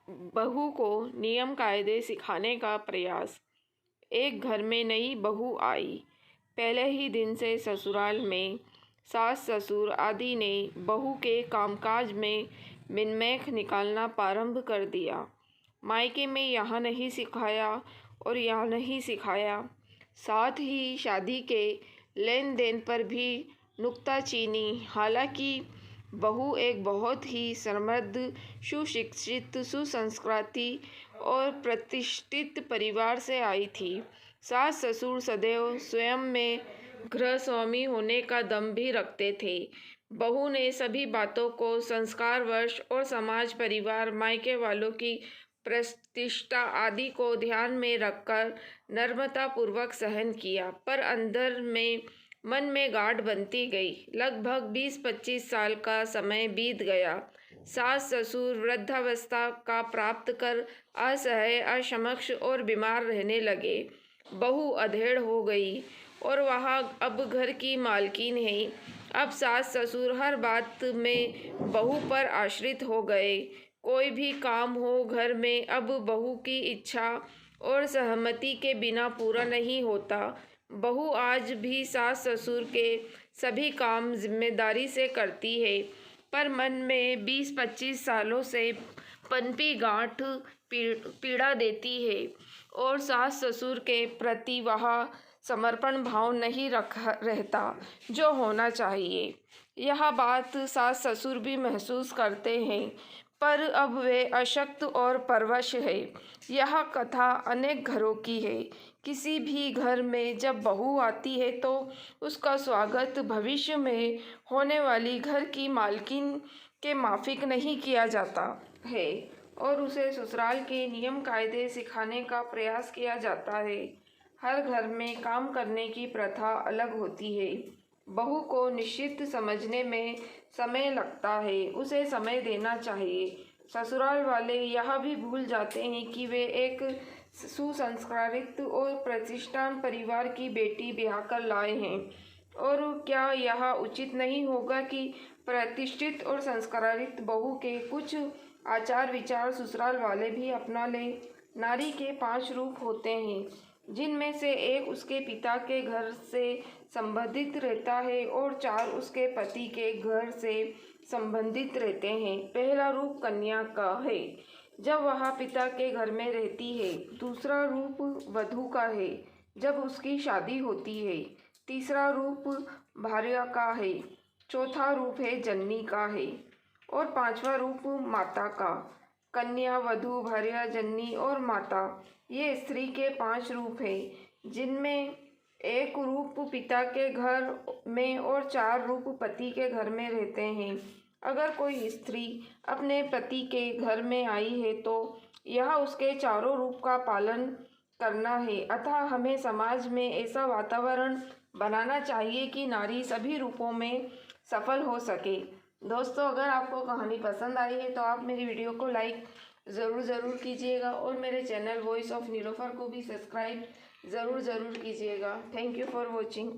बहू को नियम कायदे सिखाने का प्रयास। एक घर में नई बहू आई। पहले ही दिन से ससुराल में सास ससुर आदि ने बहू के कामकाज में मिनमेख निकालना प्रारंभ कर दिया। मायके में यहाँ नहीं सिखाया और यहाँ नहीं सिखाया, साथ ही शादी के लेन देन पर भी नुक्ताचीनी। हालांकि बहू एक बहुत ही समृद्ध, सुशिक्षित, सुसंस्कृति और प्रतिष्ठित परिवार से आई थी। सास ससुर सदैव स्वयं में गृहस्वामी होने का दम भी रखते थे। बहू ने सभी बातों को संस्कारवश और समाज, परिवार, मायके वालों की प्रतिष्ठा आदि को ध्यान में रखकर नम्रतापूर्वक सहन किया, पर अंदर में मन में गांठ बनती गई। लगभग 20-25 साल का समय बीत गया। सास ससुर वृद्धावस्था का प्राप्त कर असहाय, असक्षम और बीमार रहने लगे। बहू अधेड़ हो गई और वह अब घर की मालकिन है। अब सास ससुर हर बात में बहू पर आश्रित हो गए। कोई भी काम हो घर में अब बहू की इच्छा और सहमति के बिना पूरा नहीं होता। बहू आज भी सास ससुर के सभी काम जिम्मेदारी से करती है, पर मन में 20-25 सालों से पनपी गांठ पीड़ा देती है और सास ससुर के प्रति वह समर्पण भाव नहीं रहता जो होना चाहिए। यह बात सास ससुर भी महसूस करते हैं, पर अब वे अशक्त और परवश है। यह कथा अनेक घरों की है। किसी भी घर में जब बहू आती है तो उसका स्वागत भविष्य में होने वाली घर की मालकिन के माफिक नहीं किया जाता है और उसे ससुराल के नियम कायदे सिखाने का प्रयास किया जाता है। हर घर में काम करने की प्रथा अलग होती है। बहू को निश्चित समझने में समय लगता है, उसे समय देना चाहिए। ससुराल वाले यह भी भूल जाते हैं कि वे एक सुसंस्कारित और प्रतिष्ठान परिवार की बेटी ब्याह कर लाए हैं, और क्या यह उचित नहीं होगा कि प्रतिष्ठित और संस्कारित बहू के कुछ आचार विचार ससुराल वाले भी अपना लें। नारी के 5 रूप होते हैं, जिनमें से एक उसके पिता के घर से संबंधित रहता है और 4 उसके पति के घर से संबंधित रहते हैं। पहला रूप कन्या का है, जब वह पिता के घर में रहती है। दूसरा रूप वधू का है, जब उसकी शादी होती है। तीसरा रूप भार्या का है। चौथा रूप है जननी का है और 5वां रूप माता का। कन्या, वधू, भार्या, जननी और माता, ये स्त्री के 5 रूप हैं, जिनमें एक रूप पिता के घर में और 4 रूप पति के घर में रहते हैं। अगर कोई स्त्री अपने पति के घर में आई है तो यह उसके चारों रूप का पालन करना है। अतः हमें समाज में ऐसा वातावरण बनाना चाहिए कि नारी सभी रूपों में सफल हो सके। दोस्तों, अगर आपको कहानी पसंद आई है तो आप मेरी वीडियो को लाइक ज़रूर कीजिएगा और मेरे चैनल वॉइस ऑफ नीलोफर को भी सब्सक्राइब ज़रूर कीजिएगा। Thank you for watching.